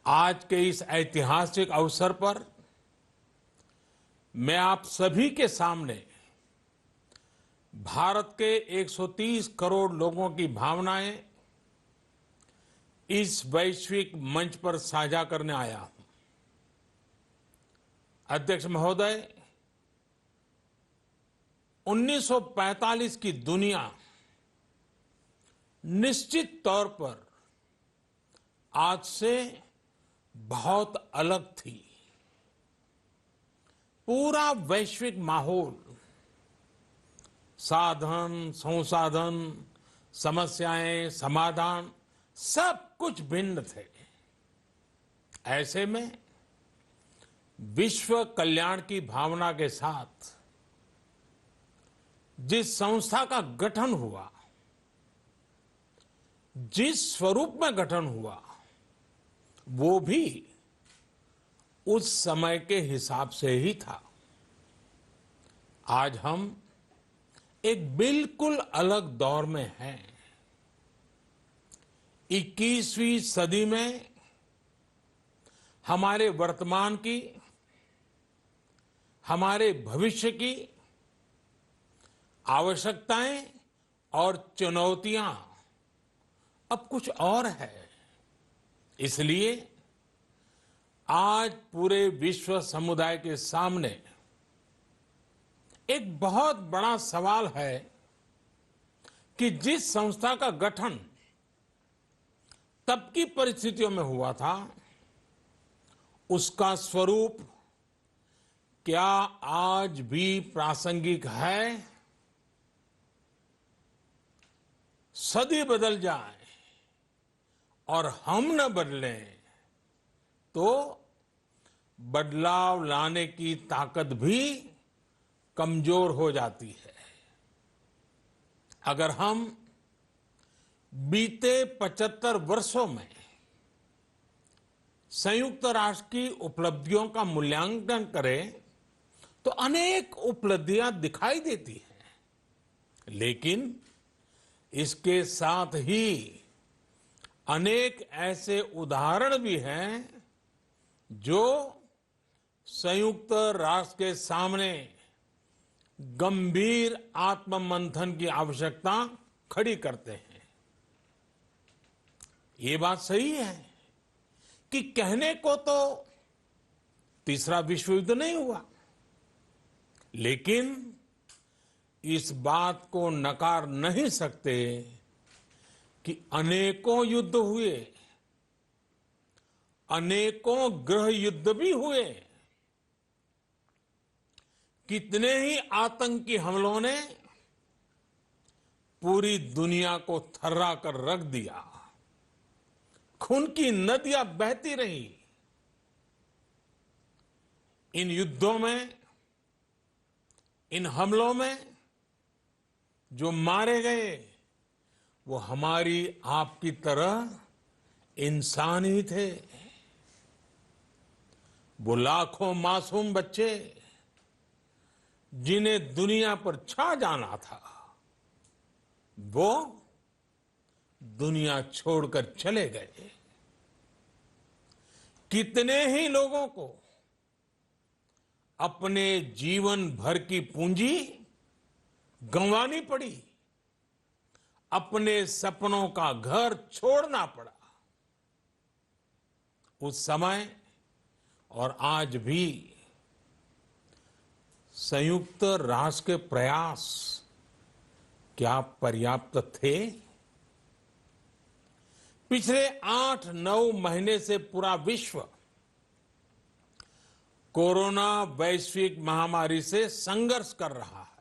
आज के इस ऐतिहासिक अवसर पर मैं आप सभी के सामने भारत के 130 करोड़ लोगों की भावनाएं इस वैश्विक मंच पर साझा करने आया हूं। अध्यक्ष महोदय, 1945 की दुनिया निश्चित तौर पर आज से बहुत अलग थी। पूरा वैश्विक माहौल, साधन, संसाधन, समस्याएं, समाधान सब कुछ भिन्न थे। ऐसे में विश्व कल्याण की भावना के साथ जिस संस्था का गठन हुआ, जिस स्वरूप में गठन हुआ, वो भी उस समय के हिसाब से ही था। आज हम एक बिल्कुल अलग दौर में हैं। 21वीं सदी में हमारे वर्तमान की, हमारे भविष्य की आवश्यकताएं और चुनौतियां अब कुछ और है। इसलिए आज पूरे विश्व समुदाय के सामने एक बहुत बड़ा सवाल है कि जिस संस्था का गठन तब की परिस्थितियों में हुआ था, उसका स्वरूप क्या आज भी प्रासंगिक है? सदी बदल जाए और हम न बदलें तो बदलाव लाने की ताकत भी कमजोर हो जाती है। अगर हम बीते 75 वर्षों में संयुक्त राष्ट्र की उपलब्धियों का मूल्यांकन करें तो अनेक उपलब्धियां दिखाई देती हैं, लेकिन इसके साथ ही अनेक ऐसे उदाहरण भी हैं जो संयुक्त राष्ट्र के सामने गंभीर आत्ममंथन की आवश्यकता खड़ी करते हैं। ये बात सही है कि कहने को तो तीसरा विश्व युद्ध नहीं हुआ, लेकिन इस बात को नकार नहीं सकते कि अनेकों युद्ध हुए, अनेकों गृह युद्ध भी हुए। कितने ही आतंकी हमलों ने पूरी दुनिया को थर्रा कर रख दिया। खून की नदियां बहती रही। इन युद्धों में, इन हमलों में जो मारे गए वो हमारी आपकी तरह इंसान ही थे। वो लाखों मासूम बच्चे जिन्हें दुनिया पर छा जाना था, वो दुनिया छोड़कर चले गए। कितने ही लोगों को अपने जीवन भर की पूंजी गंवानी पड़ी, अपने सपनों का घर छोड़ना पड़ा। उस समय और आज भी संयुक्त राष्ट्र के प्रयास क्या पर्याप्त थे? पिछले 8-9 महीने से पूरा विश्व कोरोना वैश्विक महामारी से संघर्ष कर रहा है।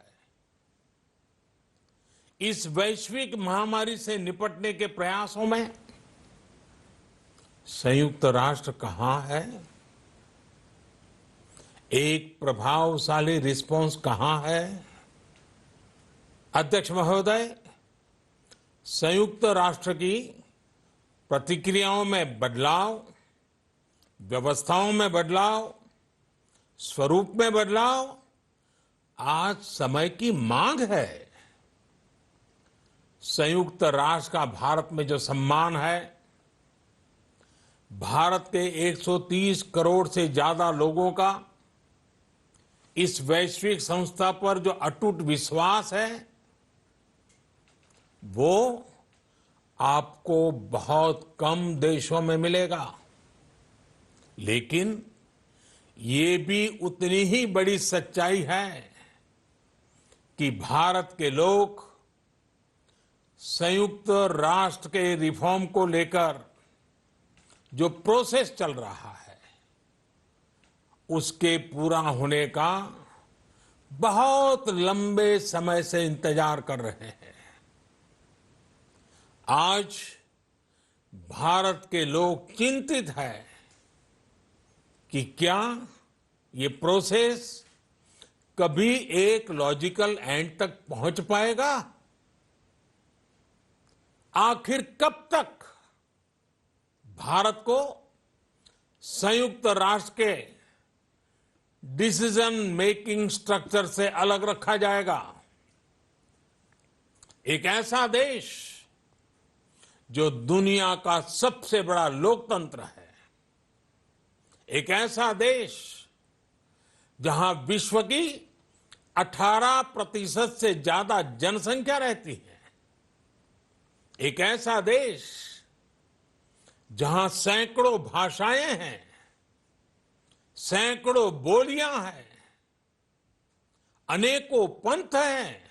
इस वैश्विक महामारी से निपटने के प्रयासों में संयुक्त राष्ट्र कहां है? एक प्रभावशाली रिस्पांस कहां है? अध्यक्ष महोदय, संयुक्त राष्ट्र की प्रतिक्रियाओं में बदलाव, व्यवस्थाओं में बदलाव, स्वरूप में बदलाव आज समय की मांग है। संयुक्त राष्ट्र का भारत में जो सम्मान है, भारत के 130 करोड़ से ज्यादा लोगों का इस वैश्विक संस्था पर जो अटूट विश्वास है, वो आपको बहुत कम देशों में मिलेगा। लेकिन ये भी उतनी ही बड़ी सच्चाई है कि भारत के लोग संयुक्त राष्ट्र के रिफॉर्म को लेकर जो प्रोसेस चल रहा है, उसके पूरा होने का बहुत लंबे समय से इंतजार कर रहे हैं। आज भारत के लोग चिंतित हैं कि क्या ये प्रोसेस कभी एक लॉजिकल एंड तक पहुंच पाएगा? आखिर कब तक भारत को संयुक्त राष्ट्र के डिसीजन मेकिंग स्ट्रक्चर से अलग रखा जाएगा? एक ऐसा देश जो दुनिया का सबसे बड़ा लोकतंत्र है, एक ऐसा देश जहां विश्व की 18% से ज्यादा जनसंख्या रहती है, एक ऐसा देश जहां सैकड़ों भाषाएं हैं, सैकड़ों बोलियां हैं, अनेकों पंथ हैं,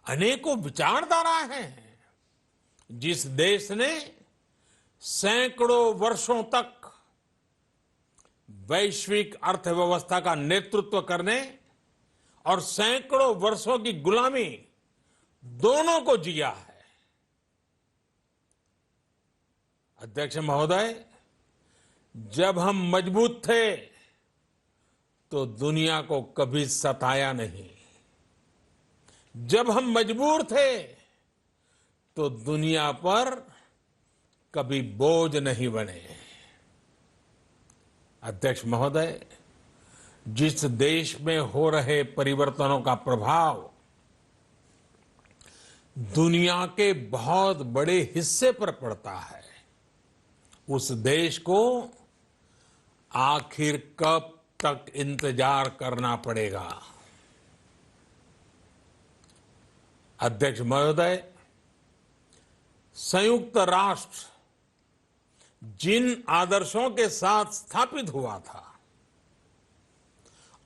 अनेकों विचारधारा हैं, जिस देश ने सैकड़ों वर्षों तक वैश्विक अर्थव्यवस्था का नेतृत्व करने और सैकड़ों वर्षों की गुलामी दोनों को जिया है। अध्यक्ष महोदय, जब हम मजबूत थे तो दुनिया को कभी सताया नहीं। जब हम मजबूर थे तो दुनिया पर कभी बोझ नहीं बने। अध्यक्ष महोदय, जिस देश में हो रहे परिवर्तनों का प्रभाव दुनिया के बहुत बड़े हिस्से पर पड़ता है, उस देश को आखिर कब तक इंतजार करना पड़ेगा? अध्यक्ष महोदय, संयुक्त राष्ट्र जिन आदर्शों के साथ स्थापित हुआ था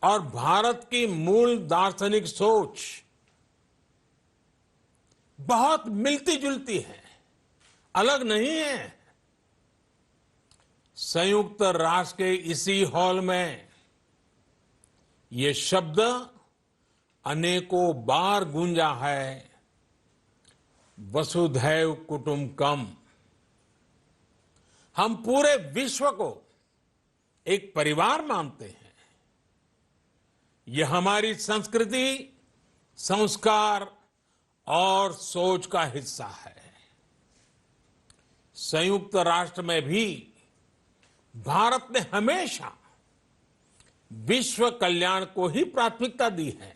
और भारत की मूल दार्शनिक सोच बहुत मिलती जुलती है, अलग नहीं है। संयुक्त राष्ट्र के इसी हॉल में ये शब्द अनेकों बार गूंजा है, वसुधैव कुटुंबकम। हम पूरे विश्व को एक परिवार मानते हैं। यह हमारी संस्कृति, संस्कार और सोच का हिस्सा है। संयुक्त राष्ट्र में भी भारत ने हमेशा विश्व कल्याण को ही प्राथमिकता दी है।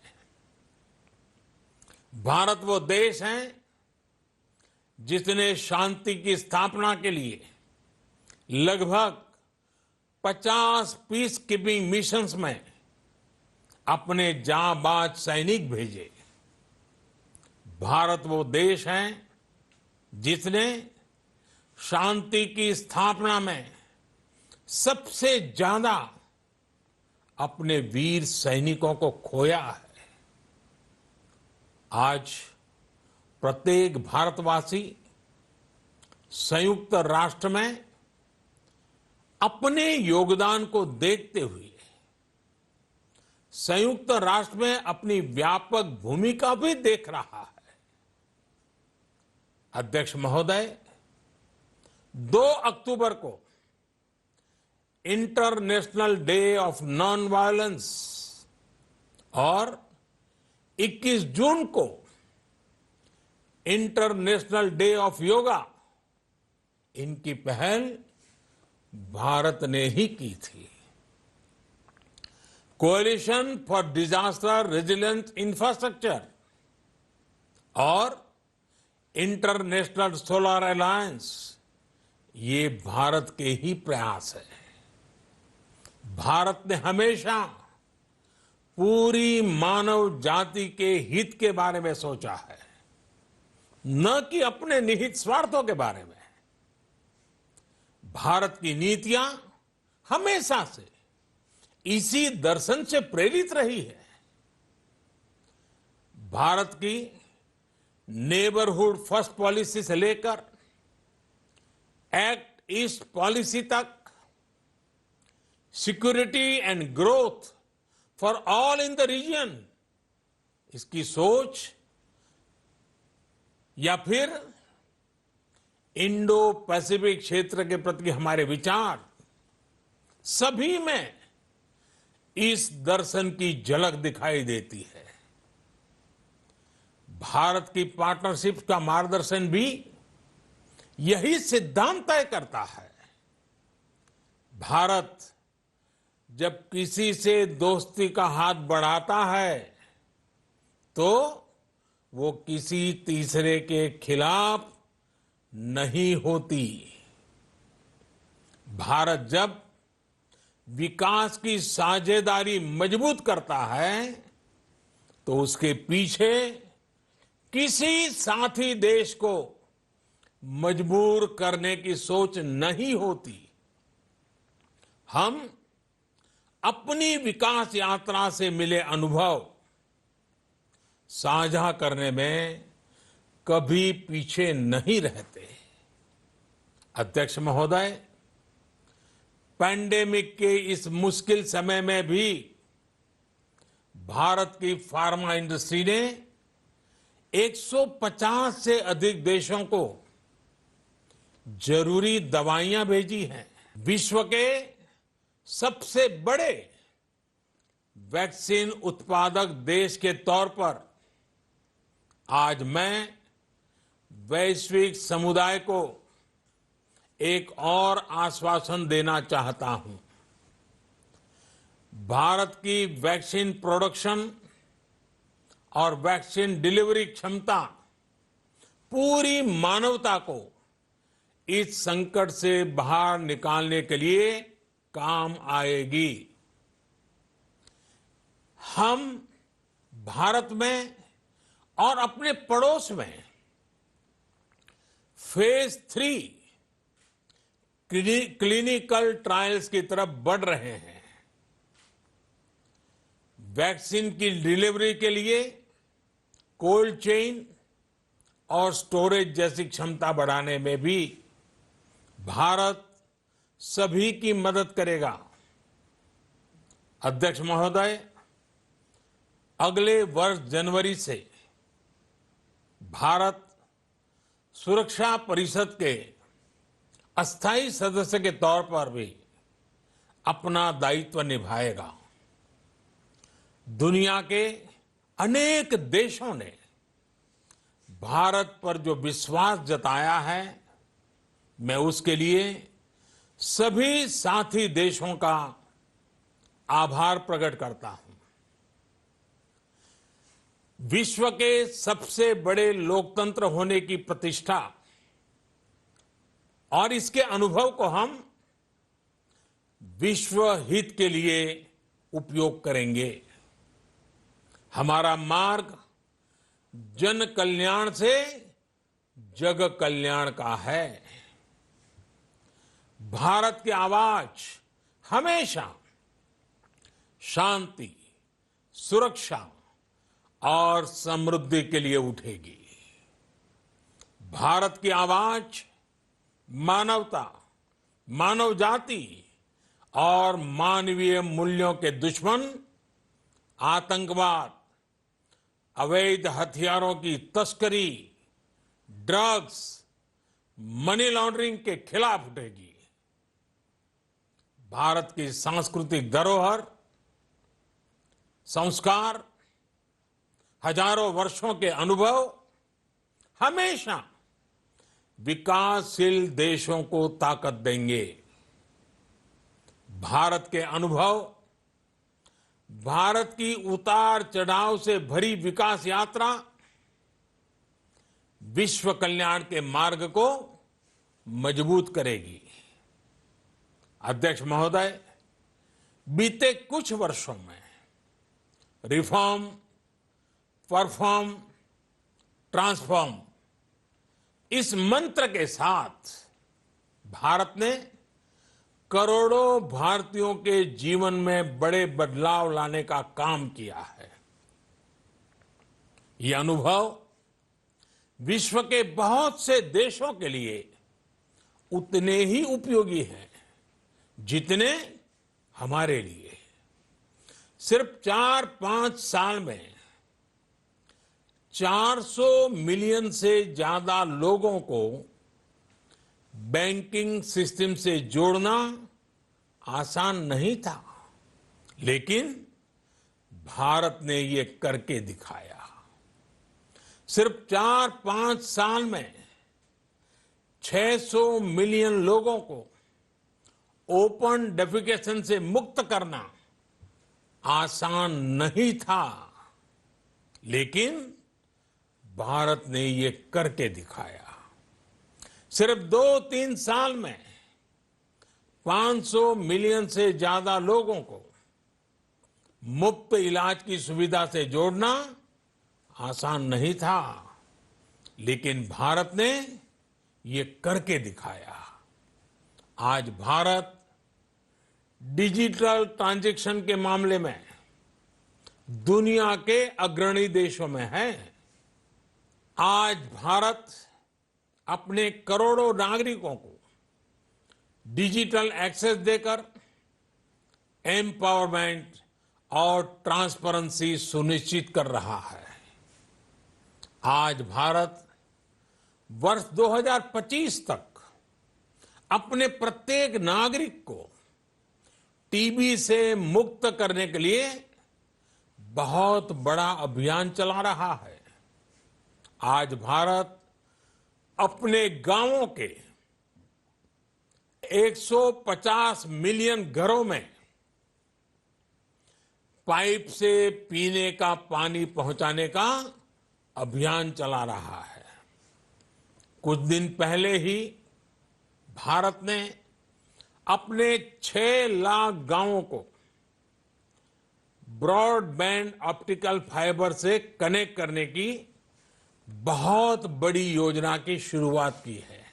भारत वो देश है जिसने शांति की स्थापना के लिए लगभग 50 पीस कीपिंग मिशंस में अपने जांबाज सैनिक भेजे। भारत वो देश है जिसने शांति की स्थापना में सबसे ज्यादा अपने वीर सैनिकों को खोया है। आज प्रत्येक भारतवासी संयुक्त राष्ट्र में अपने योगदान को देखते हुए संयुक्त राष्ट्र में अपनी व्यापक भूमिका भी देख रहा है। अध्यक्ष महोदय, 2 अक्टूबर को international day of non violence और 21 जून को इंटरनेशनल डे ऑफ योगा, इनकी पहल भारत ने ही की थी। Coalition for disaster resilience infrastructure और इंटरनेशनल सोलर अलायंस, ये भारत के ही प्रयास है। भारत ने हमेशा पूरी मानव जाति के हित के बारे में सोचा है, न कि अपने निहित स्वार्थों के बारे में। भारत की नीतियां हमेशा से इसी दर्शन से प्रेरित रही है। भारत की नेबरहुड फर्स्ट पॉलिसी से लेकर एक्ट ईस्ट पॉलिसी तक, security and growth for all in the region, इसकी सोच, या फिर इंडो पैसिफिक क्षेत्र के प्रति हमारे विचार, सभी में इस दर्शन की झलक दिखाई देती है। भारत की पार्टनरशिप का मार्गदर्शन भी यही सिद्धांत तय करता है। भारत जब किसी से दोस्ती का हाथ बढ़ाता है तो वो किसी तीसरे के खिलाफ नहीं होती। भारत जब विकास की साझेदारी मजबूत करता है तो उसके पीछे किसी साथी देश को मजबूर करने की सोच नहीं होती। हम अपनी विकास यात्रा से मिले अनुभव साझा करने में कभी पीछे नहीं रहते। अध्यक्ष महोदय, पैंडेमिक के इस मुश्किल समय में भी भारत की फार्मा इंडस्ट्री ने 150 से अधिक देशों को जरूरी दवाइयां भेजी हैं। विश्व के सबसे बड़े वैक्सीन उत्पादक देश के तौर पर आज मैं वैश्विक समुदाय को एक और आश्वासन देना चाहता हूं। भारत की वैक्सीन प्रोडक्शन और वैक्सीन डिलीवरी क्षमता पूरी मानवता को इस संकट से बाहर निकालने के लिए काम आएगी। हम भारत में और अपने पड़ोस में फेज 3 क्लिनिकल ट्रायल्स की तरफ बढ़ रहे हैं। वैक्सीन की डिलीवरी के लिए कोल्ड चेन और स्टोरेज जैसी क्षमता बढ़ाने में भी भारत सभी की मदद करेगा। अध्यक्ष महोदय, अगले वर्ष जनवरी से भारत सुरक्षा परिषद के अस्थायी सदस्य के तौर पर भी अपना दायित्व निभाएगा। दुनिया के अनेक देशों ने भारत पर जो विश्वास जताया है, मैं उसके लिए सभी साथी देशों का आभार प्रकट करता हूं। विश्व के सबसे बड़े लोकतंत्र होने की प्रतिष्ठा और इसके अनुभव को हम विश्व हित के लिए उपयोग करेंगे। हमारा मार्ग जन कल्याण से जग कल्याण का है। भारत की आवाज हमेशा शांति, सुरक्षा और समृद्धि के लिए उठेगी। भारत की आवाज मानवता, मानव जाति और मानवीय मूल्यों के दुश्मन आतंकवाद, अवैध हथियारों की तस्करी, ड्रग्स, मनी लॉन्ड्रिंग के खिलाफ उठेगी। भारत की सांस्कृतिक धरोहर, संस्कार, हजारों वर्षों के अनुभव हमेशा विकासशील देशों को ताकत देंगे। भारत के अनुभव भारत की उतार चढ़ाव से भरी विकास यात्रा विश्व कल्याण के मार्ग को मजबूत करेगी। अध्यक्ष महोदय, बीते कुछ वर्षों में रिफॉर्म, परफॉर्म, ट्रांसफॉर्म इस मंत्र के साथ भारत ने करोड़ों भारतीयों के जीवन में बड़े बदलाव लाने का काम किया है। यह अनुभव विश्व के बहुत से देशों के लिए उतने ही उपयोगी हैं जितने हमारे लिए। सिर्फ 4-5 साल में 400 मिलियन से ज्यादा लोगों को बैंकिंग सिस्टम से जोड़ना आसान नहीं था, लेकिन भारत ने ये करके दिखाया। सिर्फ 4-5 साल में 600 मिलियन लोगों को ओपन डेफिकेशन से मुक्त करना आसान नहीं था, लेकिन भारत ने ये करके दिखाया। सिर्फ 2-3 साल में 500 मिलियन से ज्यादा लोगों को मुफ्त इलाज की सुविधा से जोड़ना आसान नहीं था, लेकिन भारत ने ये करके दिखाया। आज भारत डिजिटल ट्रांजैक्शन के मामले में दुनिया के अग्रणी देशों में है। आज भारत अपने करोड़ों नागरिकों को डिजिटल एक्सेस देकर एम्पावरमेंट और ट्रांसपेरेंसी सुनिश्चित कर रहा है। आज भारत वर्ष 2025 तक अपने प्रत्येक नागरिक को टीबी से मुक्त करने के लिए बहुत बड़ा अभियान चला रहा है। आज भारत अपने गांवों के 150 मिलियन घरों में पाइप से पीने का पानी पहुंचाने का अभियान चला रहा है। कुछ दिन पहले ही भारत ने अपने 6 लाख गांवों को ब्रॉडबैंड ऑप्टिकल फाइबर से कनेक्ट करने की बहुत बड़ी योजना की शुरुआत की है।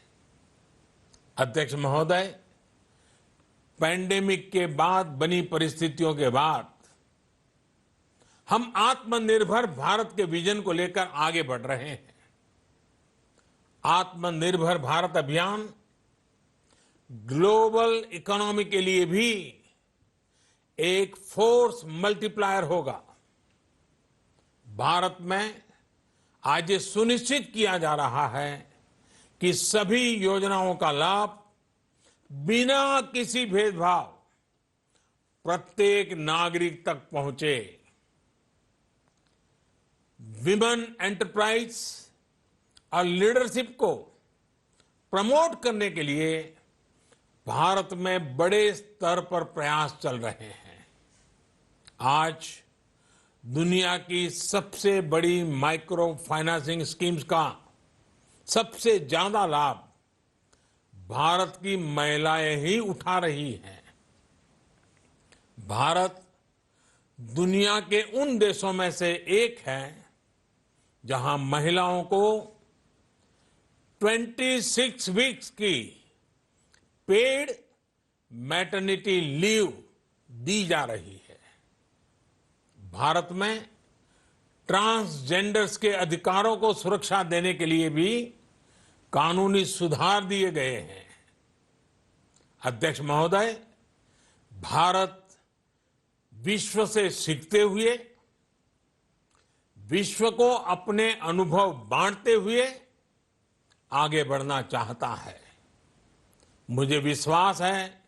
अध्यक्ष महोदय, पैंडेमिक के बाद बनी परिस्थितियों के बाद हम आत्मनिर्भर भारत के विजन को लेकर आगे बढ़ रहे हैं। आत्मनिर्भर भारत अभियान ग्लोबल इकोनॉमी के लिए भी एक फोर्स मल्टीप्लायर होगा। भारत में आज ये सुनिश्चित किया जा रहा है कि सभी योजनाओं का लाभ बिना किसी भेदभाव प्रत्येक नागरिक तक पहुंचे। विमेन एंटरप्राइज और लीडरशिप को प्रमोट करने के लिए भारत में बड़े स्तर पर प्रयास चल रहे हैं। आज दुनिया की सबसे बड़ी माइक्रो फाइनेंसिंग स्कीम्स का सबसे ज्यादा लाभ भारत की महिलाएं ही उठा रही हैं। भारत दुनिया के उन देशों में से एक है जहां महिलाओं को 26 वीक्स की पेड मैटरनिटी लीव दी जा रही है। भारत में ट्रांसजेंडर्स के अधिकारों को सुरक्षा देने के लिए भी कानूनी सुधार दिए गए हैं। अध्यक्ष महोदय, भारत विश्व से सीखते हुए, विश्व को अपने अनुभव बांटते हुए आगे बढ़ना चाहता है। मुझे विश्वास है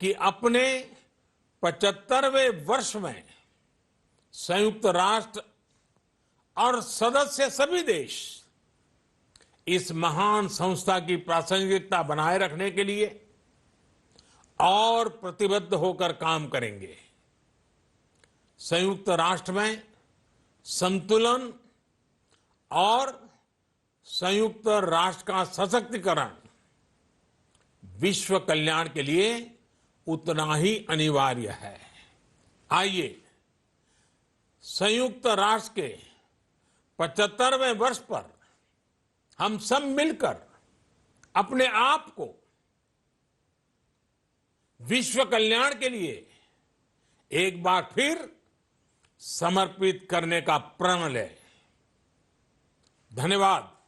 कि अपने 75वें वर्ष में संयुक्त राष्ट्र और सदस्य सभी देश इस महान संस्था की प्रासंगिकता बनाए रखने के लिए और प्रतिबद्ध होकर काम करेंगे। संयुक्त राष्ट्र में संतुलन और संयुक्त राष्ट्र का सशक्तिकरण विश्व कल्याण के लिए उतना ही अनिवार्य है। आइए संयुक्त राष्ट्र के 75वें वर्ष पर हम सब मिलकर अपने आप को विश्व कल्याण के लिए एक बार फिर समर्पित करने का प्रण लें। धन्यवाद।